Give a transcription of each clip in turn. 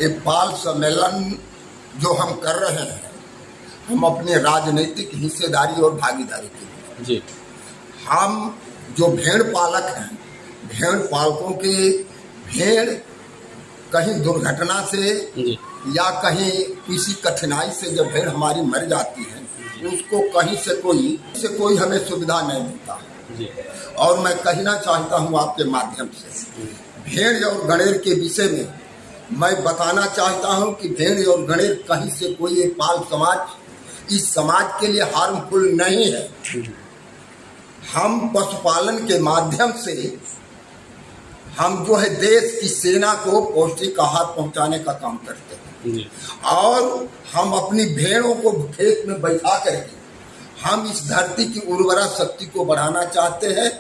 ये बाल सम्मेलन जो हम कर रहे हैं, हम अपने राजनीतिक हिस्सेदारी और भागीदारी के लिए जी। हम जो भेड़ पालक हैं, भेड़ पालकों की भेड़ कहीं दुर्घटना से जी। या कहीं किसी कठिनाई से जब भेड़ हमारी मर जाती है, उसको कहीं से कोई हमें सुविधा नहीं मिलता जी। और मैं कहना चाहता हूँ आपके माध्यम से भेड़ और गणेर के विषय में मैं बताना चाहता हूँ कि भेड़ और गणेर कहीं से कोई एक पाल समाज इस समाज के लिए हार्मफुल नहीं है। हम पशुपालन के माध्यम से हम जो है देश की सेना को पौष्टिक आहार पहुंचाने का काम करते हैं जी। और हम अपनी भेड़ों को खेत में बैठा करके हम इस धरती की उर्वरा शक्ति को बढ़ाना चाहते हैं।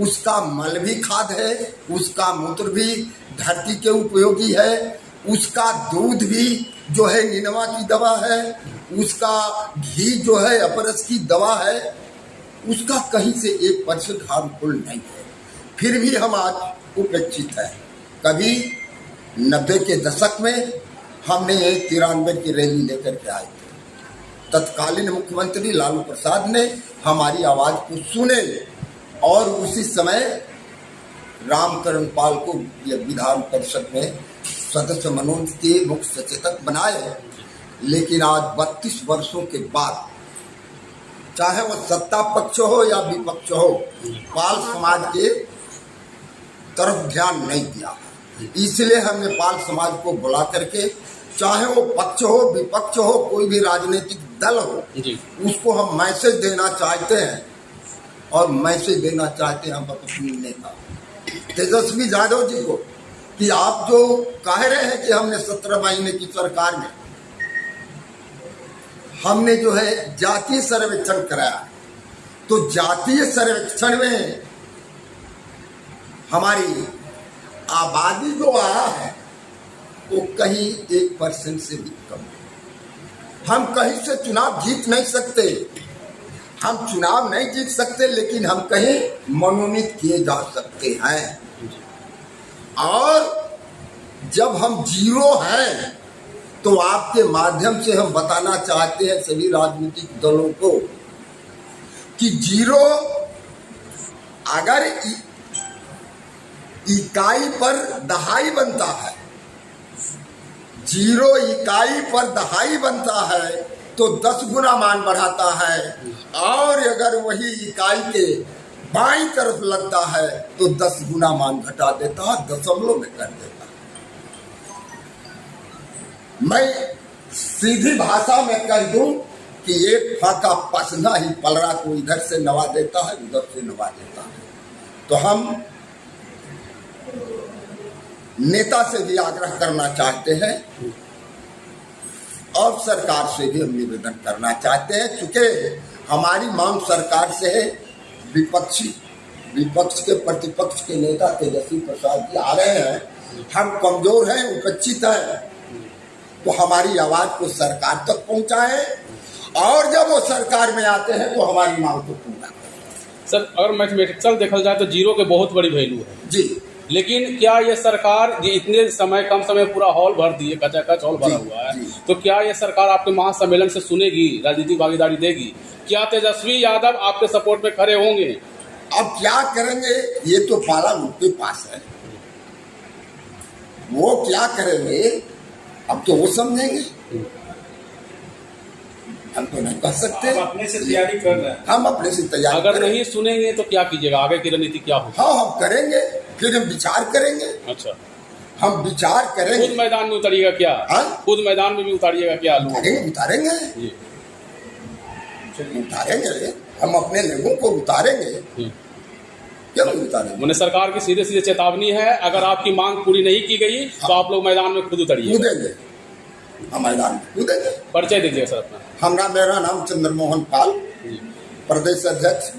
उसका मल भी खाद है, उसका मूत्र भी धरती के उपयोगी है, उसका दूध भी जो है निनवा की दवा है, उसका घी जो है अपरस की दवा है, उसका कहीं से 1% हार्मफुल नहीं है। फिर भी हम आज उपेक्षित है। कभी 90 के दशक में हमने 93 की रैली लेकर के आए थे। तत्कालीन मुख्यमंत्री लालू प्रसाद ने हमारी आवाज को सुने और उसी समय रामकरण पाल को विधान परिषद में सदस्य मनोज के मुख्य सचेतक बनाए। लेकिन आज 32 वर्षों के बाद चाहे वो सत्ता पक्ष हो या विपक्ष हो, पाल समाज के तरफ ध्यान नहीं दिया। इसलिए हमने पाल समाज को बुला करके, चाहे वो पक्ष हो विपक्ष हो, कोई भी राजनीतिक दल हो, उसको हम मैसेज देना चाहते हैं और मैसेज देना चाहते हैं हम अपने नेता तेजस्वी यादव जी को कि आप जो कह रहे हैं कि हमने 17 महीने की सरकार में हमने जो है जातीय सर्वेक्षण कराया, तो जातीय सर्वेक्षण में हमारी आबादी जो आया है वो कहीं 1% से भी कम है। हम कहीं से चुनाव जीत नहीं सकते, हम चुनाव नहीं जीत सकते, लेकिन हम कहीं मनोनीत किए जा सकते हैं। और जब हम जीरो हैं तो आपके माध्यम से हम बताना चाहते हैं सभी राजनीतिक दलों को कि जीरो अगर इकाई पर दहाई बनता है, जीरो इकाई पर दहाई बनता है तो 10 गुना मान बढ़ाता है, और अगर वही इकाई के बाईं तरफ लगता है तो 10 गुना मान घटा देता है, दशमलव में कर देता है। मैं सीधी भाषा में कह दूं कि एक फाका पसना ही पलड़ा को इधर से नवा देता है, उधर से नवा देता है। तो हम नेता से भी आग्रह करना चाहते हैं और सरकार से भी हम निवेदन करना चाहते हैं, चूंकि हमारी मांग सरकार से है। विपक्ष के प्रतिपक्ष के नेता तेजस्वी प्रसाद जी आ रहे हैं, हम कमजोर हैं, उपेक्षित हैं, तो हमारी आवाज को सरकार तक पहुंचाएं और जब वो सरकार में आते हैं तो हमारी मांग को पूरा करें। सर, अगर मैथमेटिकल देखा जाए तो जीरो के बहुत बड़ी वैल्यू है जी, लेकिन क्या ये सरकार इतने समय कम समय पूरा हॉल भर दिए, कचाकच हॉल भरा हुआ है, तो क्या ये सरकार आपके महासम्मेलन से सुनेगी, राजनीतिक भागीदारी देगी? क्या तेजस्वी यादव आपके सपोर्ट में खड़े होंगे? अब क्या करेंगे, ये तो पाला उनके पास है, वो क्या करेंगे अब तो वो समझेंगे, हम तो नहीं कह सकते। आप अपने से तैयारी कर रहे हैं? हम अपने से तैयारी अगर नहीं सुनेंगे तो क्या कीजिएगा, आगे की रणनीति क्या होगी? हाँ, हम करेंगे, फिर हम विचार करेंगे। अच्छा, हम विचार करेंगे। खुद मैदान में उतारिएगा क्या? खुद मैदान में भी उतारिएगा क्या? उतारेंगे हम अपने लोगों को उतारेंगे, क्यों उतारेंगे? मैंने सरकार की सीधे सीधे चेतावनी है, अगर आपकी मांग पूरी नहीं की गई तो आप लोग मैदान में खुद उतरिए। कूदेंगे, हम मैदान में कूदेंगे। परिचय दीजिए सर अपना। मेरा नाम चंद्रमोहन पाल, प्रदेश अध्यक्ष।